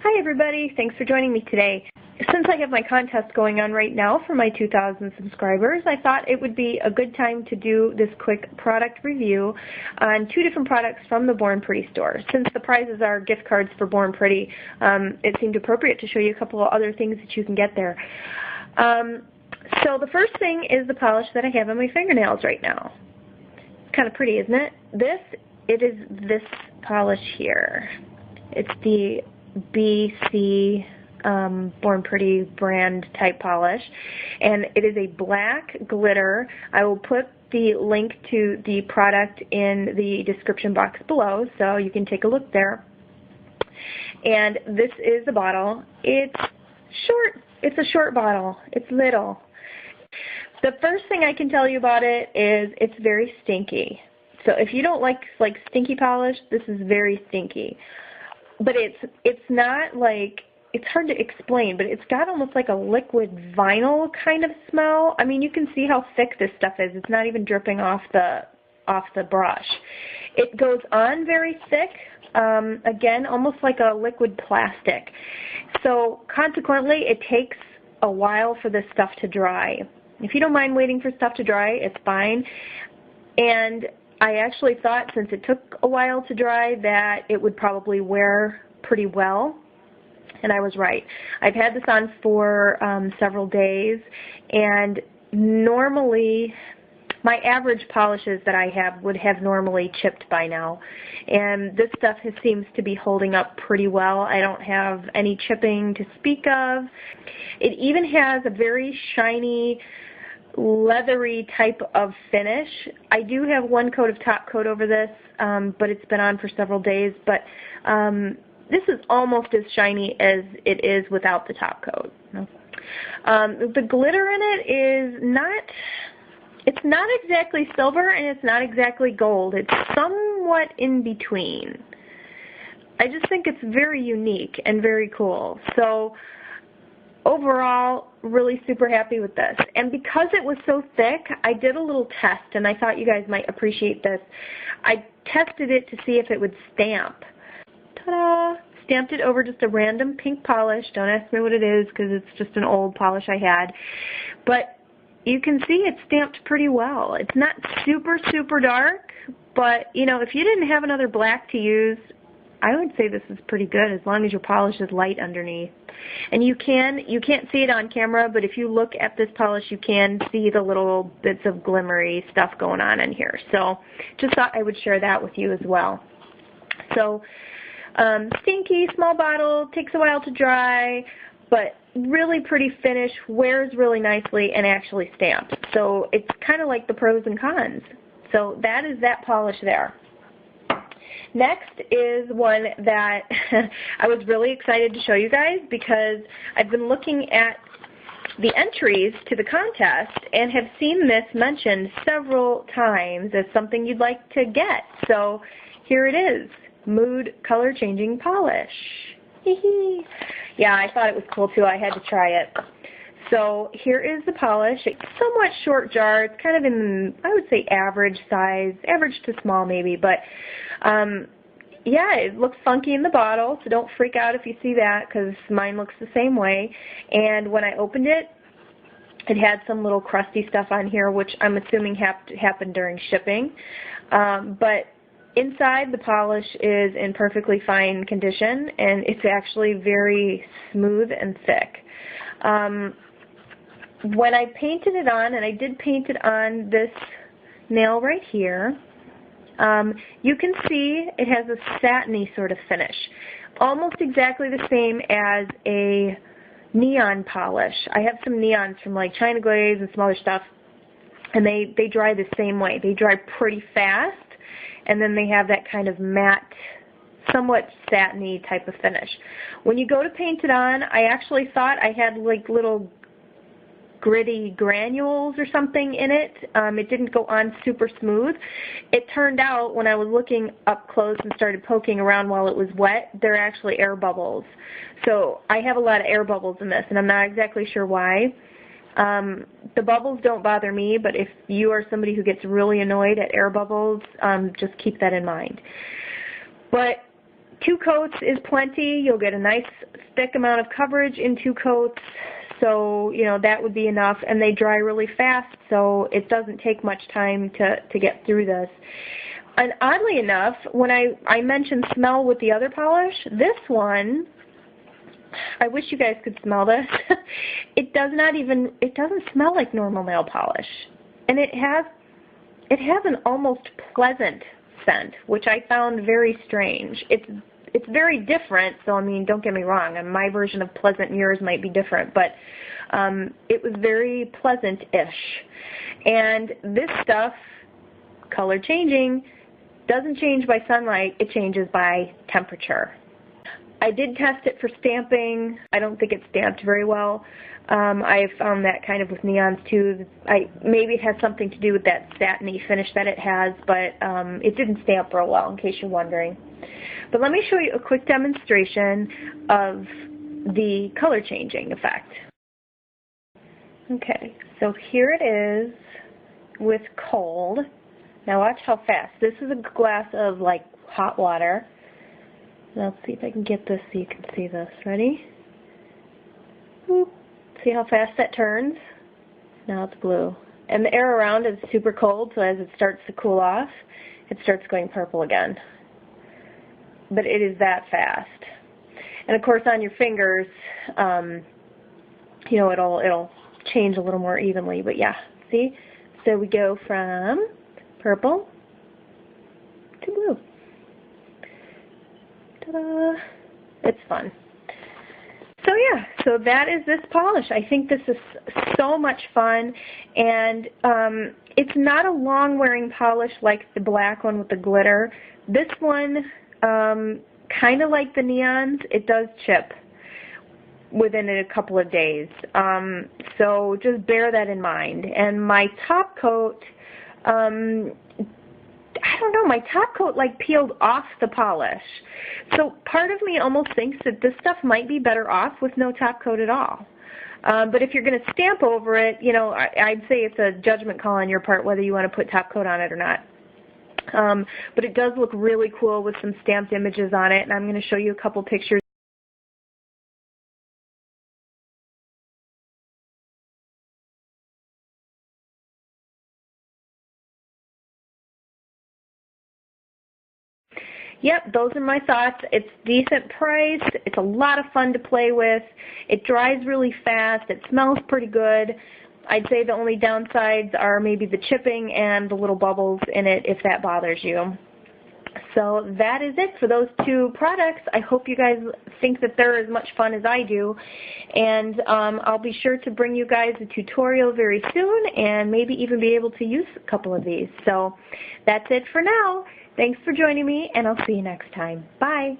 Hi everybody, thanks for joining me today. Since I have my contest going on right now for my 2,000 subscribers, I thought it would be a good time to do this quick product review on two different products from the Born Pretty store. Since the prizes are gift cards for Born Pretty, it seemed appropriate to show you a couple of other things that you can get there. So the first thing is the polish that I have on my fingernails right now. It's kind of pretty, isn't it? It is this polish here. It's the BC Born Pretty brand type polish, and it is a black glitter. I will put the link to the product in the description box below so you can take a look there. And this is the bottle. It's short. It's a short bottle. It's little. The first thing I can tell you about it is it's very stinky. So if you don't like stinky polish, this is very stinky. But it's not like, it's hard to explain, but it's got almost like a liquid vinyl kind of smell. I mean, you can see how thick this stuff is. It's not even dripping off the brush. It goes on very thick, again, almost like a liquid plastic. So consequently, it takes a while for this stuff to dry. If you don't mind waiting for stuff to dry, it's fine. And I actually thought, since it took a while to dry, that it would probably wear pretty well, and I was right. I've had this on for several days, and normally my average polishes that I have would have normally chipped by now, and this stuff seems to be holding up pretty well. I don't have any chipping to speak of. It even has a very shiny, leathery type of finish. I do have one coat of top coat over this, but it's been on for several days. But this is almost as shiny as it is without the top coat. The glitter in it is it's not exactly silver and it's not exactly gold. It's somewhat in between. I just think it's very unique and very cool. So overall, really super happy with this. And because it was so thick, I did a little test, and I thought you guys might appreciate this. I tested it to see if it would stamp. Ta-da! Stamped it over just a random pink polish. Don't ask me what it is because it's just an old polish I had. But you can see it's stamped pretty well. It's not super, super dark, but you know, if you didn't have another black to use, I would say this is pretty good as long as your polish is light underneath. And you can't see it on camera, but if you look at this polish, you can see the little bits of glimmery stuff going on in here. So just thought I would share that with you as well. So stinky, small bottle, takes a while to dry, but really pretty finish, wears really nicely, and actually stamped. So it's kind of like the pros and cons. So that is that polish there. Next is one that I was really excited to show you guys because I've been looking at the entries to the contest and have seen this mentioned several times as something you'd like to get. So here it is, Mood Color Changing Polish. Yeah, I thought it was cool too. I had to try it. So here is the polish. It's somewhat short jar. It's kind of in, I would say, average size, average to small maybe, but yeah, it looks funky in the bottle, so don't freak out if you see that because mine looks the same way. And when I opened it, it had some little crusty stuff on here, which I'm assuming happened during shipping. But inside, the polish is in perfectly fine condition, and it's actually very smooth and thick. When I painted it on, and I did paint it on this nail right here, you can see it has a satiny sort of finish, almost exactly the same as a neon polish. I have some neons from like China Glaze and some other stuff, and they dry the same way. They dry pretty fast, and then they have that kind of matte, somewhat satiny type of finish. When you go to paint it on, I actually thought I had like little gritty granules or something in it. It didn't go on super smooth. It turned out when I was looking up close and started poking around while it was wet, they're actually air bubbles. So I have a lot of air bubbles in this, and I'm not exactly sure why. The bubbles don't bother me, but if you are somebody who gets really annoyed at air bubbles, just keep that in mind. But 2 coats is plenty. You'll get a nice thick amount of coverage in 2 coats. So, you know, that would be enough. And they dry really fast, so it doesn't take much time to get through this. And oddly enough, when I mentioned smell with the other polish, this one, I wish you guys could smell this. It doesn't smell like normal nail polish. And it has an almost pleasant scent, which I found very strange. It's very different, so I mean, don't get me wrong, and my version of pleasant and yours might be different, but it was very pleasant-ish. And this stuff, color changing, doesn't change by sunlight, it changes by temperature. I did test it for stamping. I don't think it stamped very well. I found that kind of with neons too. Maybe it has something to do with that satiny finish that it has, but it didn't stamp real well, in case you're wondering. But let me show you a quick demonstration of the color changing effect. Okay, so here it is with cold. Now watch how fast. This is a glass of like hot water. Now let's see if I can get this so you can see this. Ready? Whoop. See how fast that turns? Now it's blue. And the air around is super cold, so as it starts to cool off, it starts going purple again. But it is that fast. And of course on your fingers, you know, it'll change a little more evenly. But yeah, see? So we go from purple to blue. Ta-da! It's fun. So yeah, so that is this polish. I think this is so much fun, and it's not a long-wearing polish like the black one with the glitter. This one, kind of like the neons, it does chip within a couple of days. So just bear that in mind. And my top coat, I don't know, my top coat like peeled off the polish. So part of me almost thinks that this stuff might be better off with no top coat at all. But if you're going to stamp over it, you know, I'd say it's a judgment call on your part whether you want to put top coat on it or not. But it does look really cool with some stamped images on it, and I'm going to show you a couple pictures. Yep, those are my thoughts. It's decent price. It's a lot of fun to play with. It dries really fast. It smells pretty good. I'd say the only downsides are maybe the chipping and the little bubbles in it if that bothers you. So that is it for those 2 products. I hope you guys think that they're as much fun as I do. And I'll be sure to bring you guys a tutorial very soon and maybe even be able to use a couple of these. So that's it for now. Thanks for joining me, and I'll see you next time. Bye.